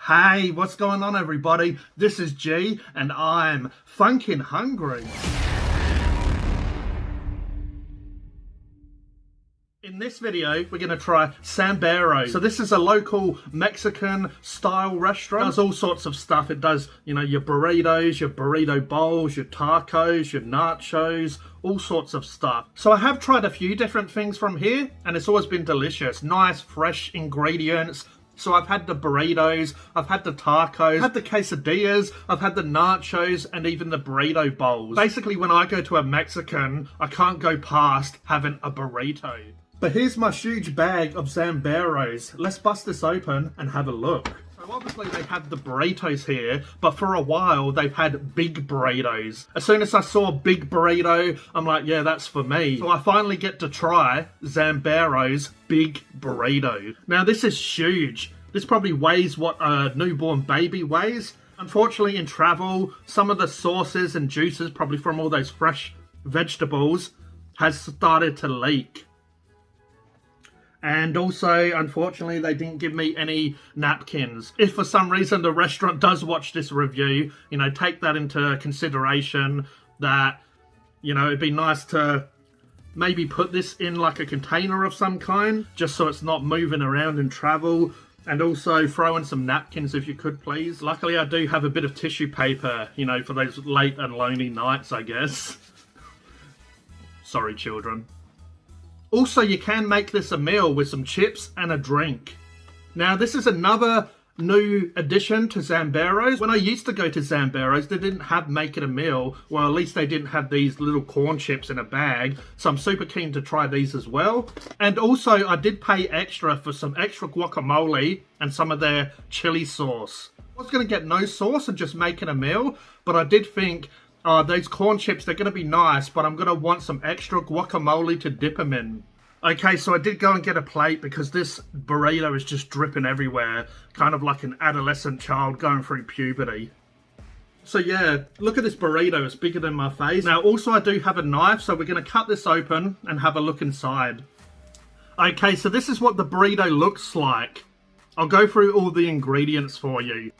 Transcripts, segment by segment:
Hey, what's going on everybody? This is G and I'm funkin' hungry. In this video, we're going to try Zambrero. So this is a local Mexican style restaurant. It does all sorts of stuff. It does, you know, your burritos, your burrito bowls, your tacos, your nachos, all sorts of stuff. So I have tried a few different things from here and it's always been delicious. Nice, fresh ingredients. So I've had the burritos, I've had the tacos, I've had the quesadillas, I've had the nachos, and even the burrito bowls. Basically, when I go to a Mexican, I can't go past having a burrito. But here's my huge bag of Zambreros. Let's bust this open and have a look. So obviously they have the burritos here, but for a while they've had big burritos. As soon as I saw big burrito, I'm like, yeah, that's for me. So I finally get to try Zambrero's big burrito. Now this is huge. This probably weighs what a newborn baby weighs. Unfortunately in travel, some of the sauces and juices, probably from all those fresh vegetables, has started to leak. And also, unfortunately, they didn't give me any napkins. If for some reason the restaurant does watch this review, you know, take that into consideration that, you know, it'd be nice to maybe put this in like a container of some kind, just so it's not moving around in travel. And also throw in some napkins if you could, please. Luckily, I do have a bit of tissue paper, you know, for those late and lonely nights, I guess. Sorry, children. Also, you can make this a meal with some chips and a drink. Now, this is another new addition to Zambrero's. When I used to go to Zambrero's, they didn't have make it a meal. Well, at least they didn't have these little corn chips in a bag. So I'm super keen to try these as well. And also, I did pay extra for some extra guacamole and some of their chili sauce. I was going to get no sauce and just make it a meal, but I did think, those corn chips, they're going to be nice, but I'm going to want some extra guacamole to dip them in. Okay, so I did go and get a plate because this burrito is just dripping everywhere. Kind of like an adolescent child going through puberty. So yeah, look at this burrito. It's bigger than my face. Now, also I do have a knife, so we're going to cut this open and have a look inside. Okay, so this is what the burrito looks like. I'll go through all the ingredients for you.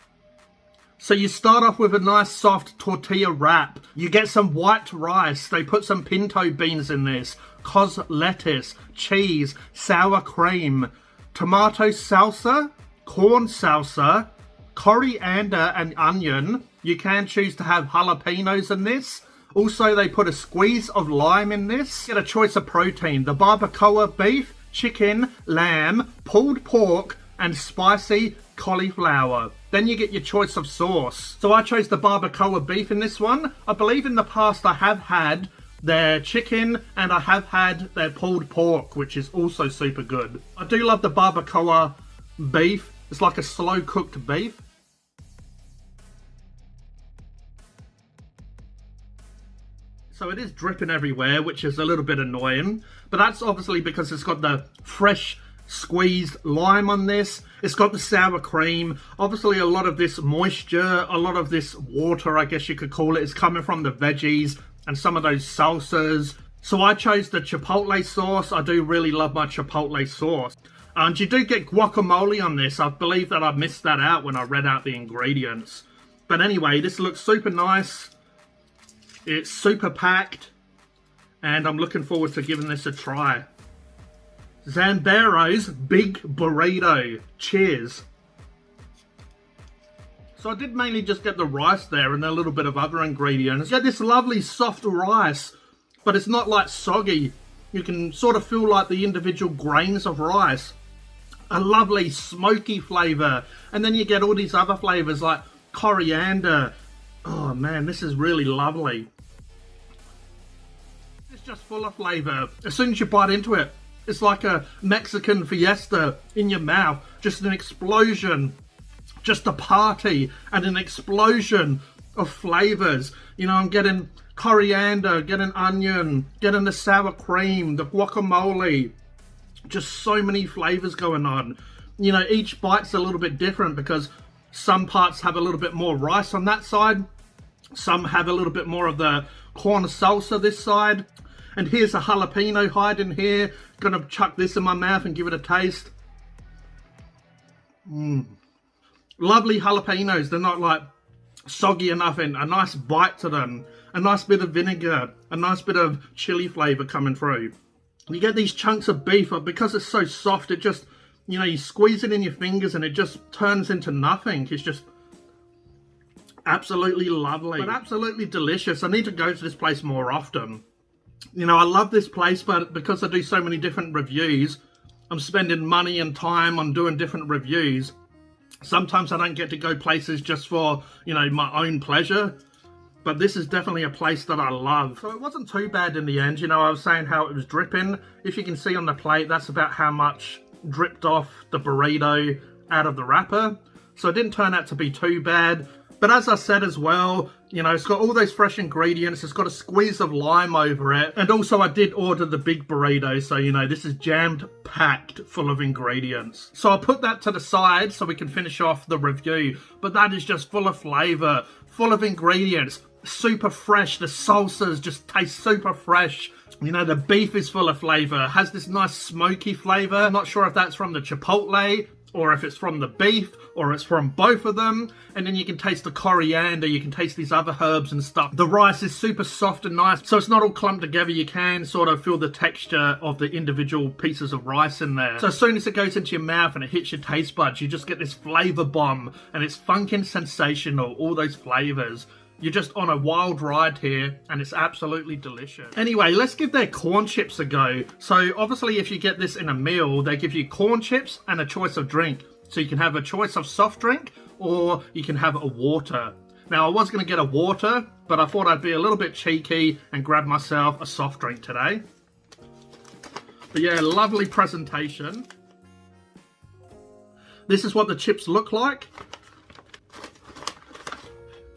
So you start off with a nice soft tortilla wrap. You get some white rice. They put some pinto beans in this. Cos lettuce, cheese, sour cream, tomato salsa, corn salsa, coriander and onion. You can choose to have jalapenos in this. Also, they put a squeeze of lime in this. Get a choice of protein. The barbacoa beef, chicken, lamb, pulled pork, and spicy cauliflower. Then you get your choice of sauce. So I chose the barbacoa beef in this one. I believe in the past I have had their chicken and I have had their pulled pork, which is also super good. I do love the barbacoa beef. It's like a slow cooked beef. So it is dripping everywhere, which is a little bit annoying. But that's obviously because it's got the fresh squeezed lime on this. It's got the sour cream. Obviously a lot of this moisture, a lot of this water, I guess you could call it, is coming from the veggies and some of those salsas. So I chose the chipotle sauce. I do really love my chipotle sauce. And you do get guacamole on this. I believe that I missed that out when I read out the ingredients. But anyway, this looks super nice. It's super packed. And I'm looking forward to giving this a try. Zambrero's big burrito. Cheers. So I did mainly just get the rice there and a little bit of other ingredients. You get this lovely soft rice, but it's not like soggy. You can sort of feel like the individual grains of rice. A lovely smoky flavour. And then you get all these other flavours like coriander. Oh man, this is really lovely. It's just full of flavour. As soon as you bite into it, it's like a Mexican fiesta in your mouth. Just an explosion. Just a party and an explosion of flavors. You know, I'm getting coriander, getting onion, getting the sour cream, the guacamole. Just so many flavors going on. You know, each bite's a little bit different because some parts have a little bit more rice on that side. Some have a little bit more of the corn salsa this side. And here's a jalapeno hide in here. Gonna chuck this in my mouth and give it a taste. Lovely jalapenos. They're not like soggy enough, and a nice bite to them. A nice bit of vinegar, a nice bit of chili flavour coming through. You get these chunks of beef, but because it's so soft, it just, you know, you squeeze it in your fingers and it just turns into nothing. It's just absolutely lovely, but absolutely delicious. I need to go to this place more often. You know, I love this place, but because I do so many different reviews, I'm spending money and time on doing different reviews. Sometimes I don't get to go places just for, you know, my own pleasure. But this is definitely a place that I love. So it wasn't too bad in the end. You know, I was saying how it was dripping. If you can see on the plate, that's about how much dripped off the burrito out of the wrapper. So it didn't turn out to be too bad. But as I said as well, you know, it's got all those fresh ingredients. It's got a squeeze of lime over it. And also I did order the big burrito. So, you know, this is jammed packed full of ingredients. So I'll put that to the side so we can finish off the review. But that is just full of flavour, full of ingredients. Super fresh. The salsas just taste super fresh. You know, the beef is full of flavour. Has this nice smoky flavour. I'm not sure if that's from the chipotle or if it's from the beef or it's from both of them. And then you can taste the coriander. You can taste these other herbs and stuff. The rice is super soft and nice. So it's not all clumped together. You can sort of feel the texture of the individual pieces of rice in there. So as soon as it goes into your mouth and it hits your taste buds, you just get this flavour bomb. And it's Phunken sensational. All those flavours. You're just on a wild ride here, and it's absolutely delicious. Anyway, let's give their corn chips a go. So obviously if you get this in a meal, they give you corn chips and a choice of drink. So you can have a choice of soft drink, or you can have a water. Now I was going to get a water, but I thought I'd be a little bit cheeky and grab myself a soft drink today. But yeah, lovely presentation. This is what the chips look like.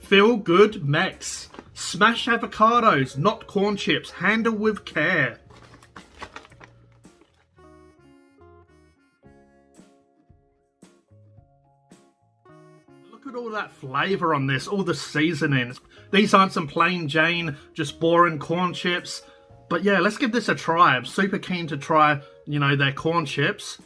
Feel good Mex. Smash avocados, not corn chips. Handle with care. Look at all that flavour on this, all the seasonings. These aren't some plain Jane, just boring corn chips. But yeah, let's give this a try. I'm super keen to try, you know, their corn chips.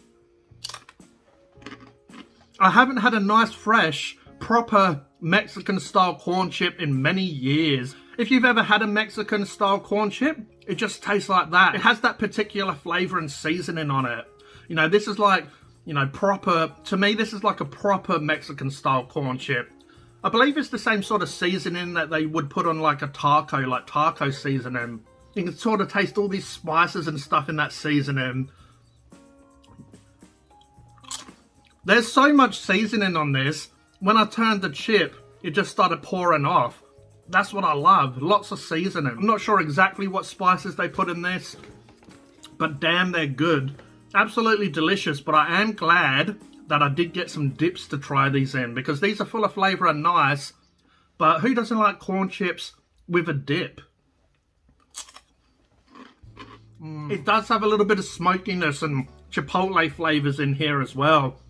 I haven't had a nice, fresh, proper Mexican style corn chip in many years. If you've ever had a Mexican style corn chip, it just tastes like that. It has that particular flavour and seasoning on it. You know, this is like, you know, proper, to me this is like a proper Mexican style corn chip. I believe it's the same sort of seasoning that they would put on like a taco, like taco seasoning. You can sort of taste all these spices and stuff in that seasoning. There's so much seasoning on this. When I turned the chip, it just started pouring off. That's what I love. Lots of seasoning. I'm not sure exactly what spices they put in this, but damn, they're good. Absolutely delicious, but I am glad that I did get some dips to try these in, because these are full of flavour and nice, but who doesn't like corn chips with a dip? It does have a little bit of smokiness and chipotle flavours in here as well.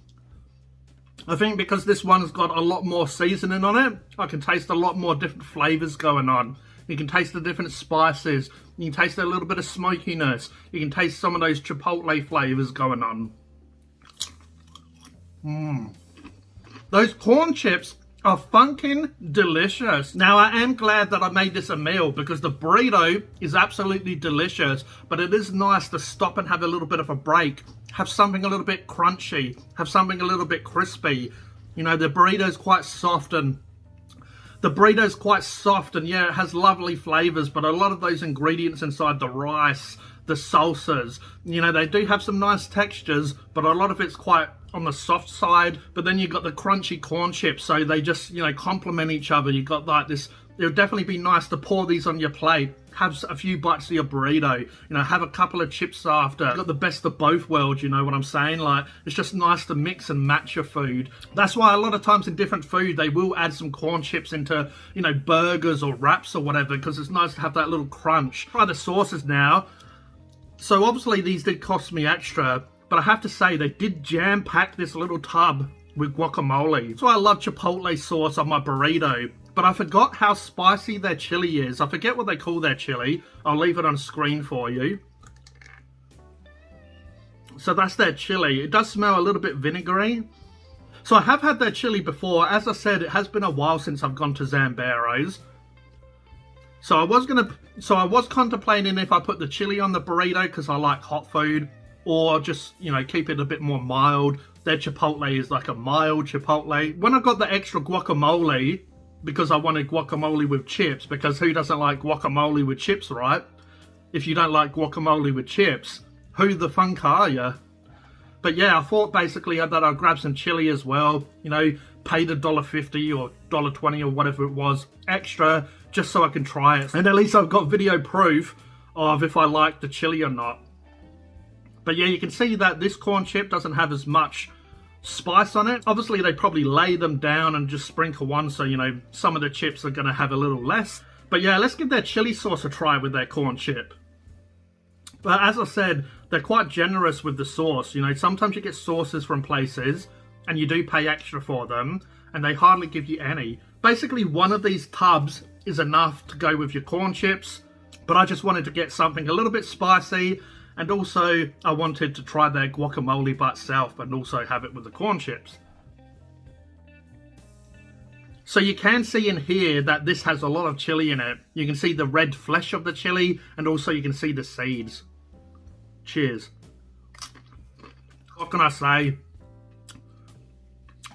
I think because this one's got a lot more seasoning on it, I can taste a lot more different flavours going on. You can taste the different spices. You can taste a little bit of smokiness. You can taste some of those chipotle flavours going on. Those corn chips are funkin' delicious. Now, I am glad that I made this a meal, because the burrito is absolutely delicious, but it is nice to stop and have a little bit of a break. Have something a little bit crunchy. Have something a little bit crispy. You know, the burrito's quite soft, and yeah, it has lovely flavors, but a lot of those ingredients inside the rice, the salsas, you know, they do have some nice textures, but a lot of it's quite on the soft side. But then you've got the crunchy corn chips, so they just, you know, complement each other. You've got like this. It would definitely be nice to pour these on your plate, have a few bites of your burrito, you know, have a couple of chips after. You've got the best of both worlds, you know what I'm saying? Like, it's just nice to mix and match your food. That's why a lot of times in different food, they will add some corn chips into, you know, burgers or wraps or whatever, because it's nice to have that little crunch. Try the sauces now. So obviously these did cost me extra, but I have to say they did jam-pack this little tub with guacamole. That's why I love chipotle sauce on my burrito. But I forgot how spicy their chili is. I forget what they call their chili. I'll leave it on screen for you. So that's their chili. It does smell a little bit vinegary. So I have had their chili before. As I said, it has been a while since I've gone to Zambrero's. So I was contemplating if I put the chili on the burrito because I like hot food, or just, you know, keep it a bit more mild. Their chipotle is like a mild chipotle. When I got the extra guacamole, because I wanted guacamole with chips, because who doesn't like guacamole with chips, right? If you don't like guacamole with chips, who the funk are you? But yeah, I thought basically that I'd grab some chili as well, you know, paid $1.50 or $1.20 or whatever it was extra, just so I can try it. And at least I've got video proof of if I like the chili or not. But yeah, you can see that this corn chip doesn't have as much spice on it. Obviously, they probably lay them down and just sprinkle one, so, you know, some of the chips are going to have a little less. But yeah, let's give their chili sauce a try with their corn chip. But as I said, they're quite generous with the sauce. You know, sometimes you get sauces from places and you do pay extra for them, and they hardly give you any. Basically, one of these tubs is enough to go with your corn chips, but I just wanted to get something a little bit spicy, and also I wanted to try their guacamole by itself and also have it with the corn chips. So you can see in here that this has a lot of chili in it. You can see the red flesh of the chili, and also you can see the seeds. Cheers. What can I say?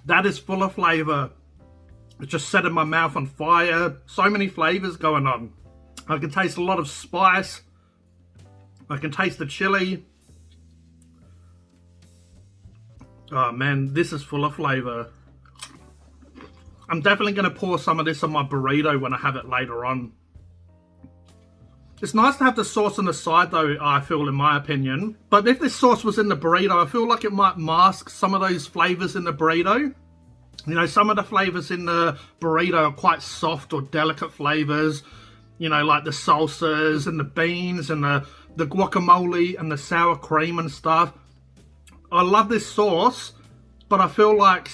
That is full of flavour. It's just setting my mouth on fire. So many flavours going on. I can taste a lot of spice. I can taste the chili. Oh man, this is full of flavour. I'm definitely going to pour some of this on my burrito when I have it later on. It's nice to have the sauce on the side though, I feel, in my opinion. But if this sauce was in the burrito, I feel like it might mask some of those flavours in the burrito. You know, some of the flavours in the burrito are quite soft or delicate flavours. You know, like the salsas and the beans and the guacamole and the sour cream and stuff. I love this sauce, but I feel like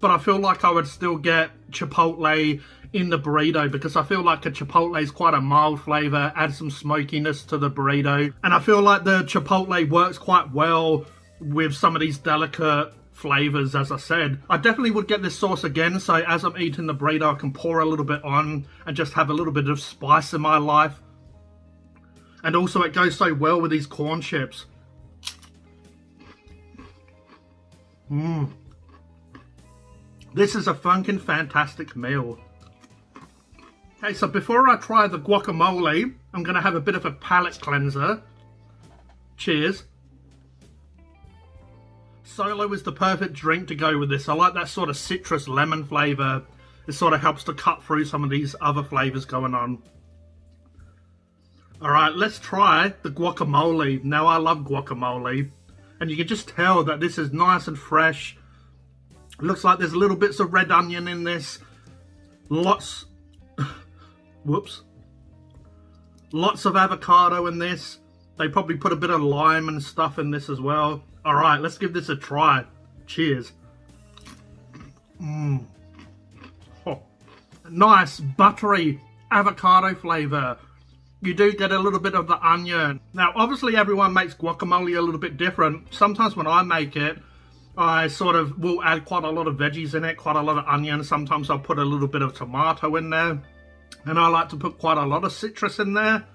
I would still get chipotle in the burrito, because I feel like a chipotle is quite a mild flavour, add some smokiness to the burrito, and I feel like the chipotle works quite well with some of these delicate flavours, as I said. I definitely would get this sauce again, so as I'm eating the burrito I can pour a little bit on and just have a little bit of spice in my life. And also it goes so well with these corn chips. This is a Phunken fantastic meal. Okay, so before I try the guacamole, I'm going to have a bit of a palate cleanser. Cheers. Solo is the perfect drink to go with this. I like that sort of citrus lemon flavour. It sort of helps to cut through some of these other flavours going on. Alright, let's try the guacamole. Now, I love guacamole. And you can just tell that this is nice and fresh. It looks like there's little bits of red onion in this. Lots of avocado in this. They probably put a bit of lime and stuff in this as well. Alright, let's give this a try. Cheers. Oh. Nice, buttery avocado flavour. You do get a little bit of the onion. Now, obviously everyone makes guacamole a little bit different. Sometimes when I make it, I sort of will add quite a lot of veggies in it, quite a lot of onion. Sometimes I'll put a little bit of tomato in there. And I like to put quite a lot of citrus in there.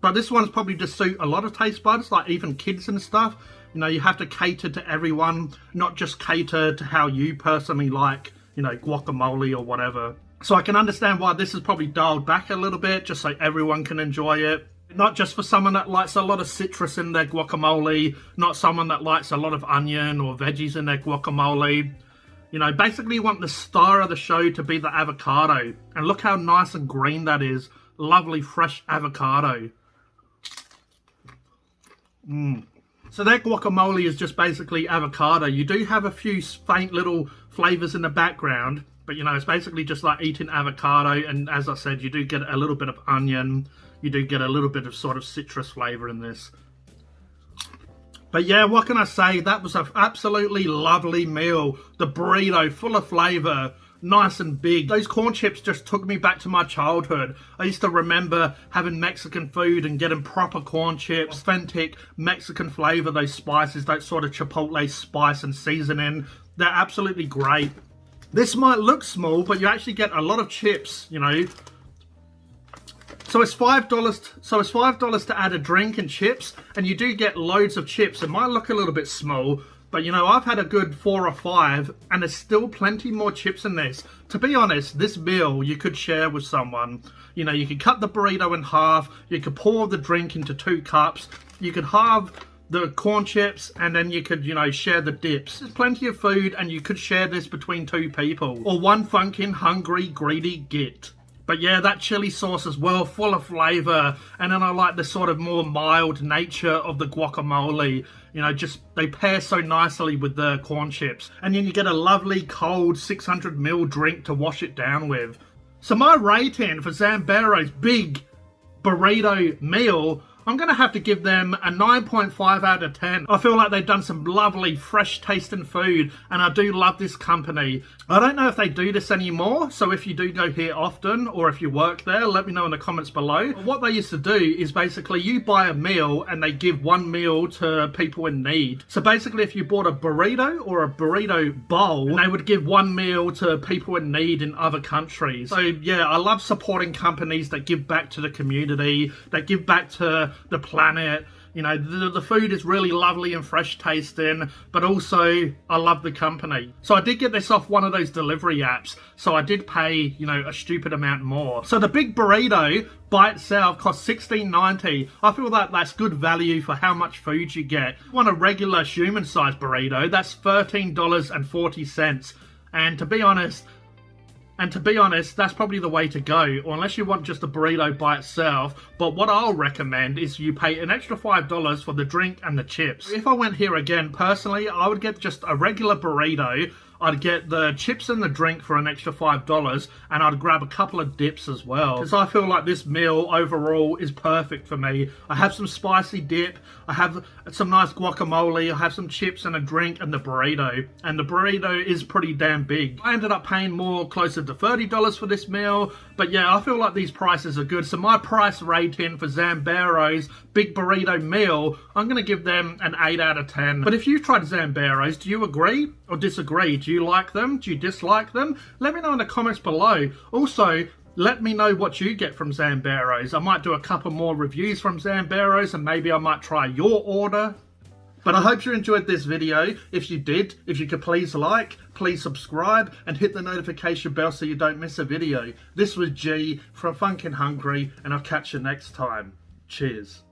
But this one's probably to suit a lot of taste buds, like even kids and stuff. You know, you have to cater to everyone, not just cater to how you personally like, you know, guacamole or whatever. So I can understand why this is probably dialed back a little bit, just so everyone can enjoy it. Not just for someone that likes a lot of citrus in their guacamole, not someone that likes a lot of onion or veggies in their guacamole. You know, basically you want the star of the show to be the avocado. And look how nice and green that is. Lovely fresh avocado. So that guacamole is just basically avocado. You do have a few faint little flavours in the background, but you know, it's basically just like eating avocado. And as I said, you do get a little bit of onion. You do get a little bit of sort of citrus flavour in this. But yeah, what can I say? That was an absolutely lovely meal. The burrito, full of flavour. nice and big. Those corn chips just took me back to my childhood. I used to remember having Mexican food and getting proper corn chips, authentic Mexican flavor, those spices, that sort of chipotle spice and seasoning. They're absolutely great. This might look small, but you actually get a lot of chips, you know. So it's $5. So it's $5 to add a drink and chips, and you do get loads of chips. It might look a little bit small, but you know, I've had a good 4 or 5, and there's still plenty more chips in this. To be honest, this meal you could share with someone. You know, you could cut the burrito in half, you could pour the drink into 2 cups, you could halve the corn chips, and then you could, you know, share the dips. There's plenty of food, and you could share this between 2 people. Or one Phunken hungry, greedy git. But yeah, that chili sauce as well, full of flavour. And then I like the sort of more mild nature of the guacamole. You know, just they pair so nicely with the corn chips. And then you get a lovely cold 600ml drink to wash it down with. So my rating for Zambrero's big burrito meal, I'm going to have to give them a 9.5 out of 10. I feel like they've done some lovely, fresh tasting food, and I do love this company. I don't know if they do this anymore, so if you do go here often, or if you work there, let me know in the comments below. What they used to do is basically you buy a meal, and they give one meal to people in need. So basically if you bought a burrito or a burrito bowl, they would give one meal to people in need in other countries. So yeah, I love supporting companies that give back to the community, that give back to the planet. You know, the food is really lovely and fresh tasting, but also I love the company. So I did get this off one of those delivery apps, so I did pay, you know, a stupid amount more. So the big burrito by itself costs $16.90. I feel like that's good value for how much food you get. If you want a regular human-sized burrito, that's $13.40. And to be honest, that's probably the way to go, or unless you want just a burrito by itself. But what I'll recommend is you pay an extra $5 for the drink and the chips. If I went here again, personally, I would get just a regular burrito. I'd get the chips and the drink for an extra $5, and I'd grab a couple of dips as well. Because I feel like this meal overall is perfect for me. I have some spicy dip, I have some nice guacamole, I have some chips and a drink and the burrito. And the burrito is pretty damn big. I ended up paying more, closer to $30 for this meal. But yeah, I feel like these prices are good. So my price rating for Zambrero's big burrito meal, I'm going to give them an 8 out of 10. But if you've tried Zambrero's, do you agree or disagree? Do you like them? Do you dislike them? Let me know in the comments below. Also, let me know what you get from Zambrero's. I might do a couple more reviews from Zambrero's, and maybe I might try your order. But I hope you enjoyed this video. If you did, if you could please like, please subscribe, and hit the notification bell so you don't miss a video. This was G from Phunken Hungry, and I'll catch you next time. Cheers.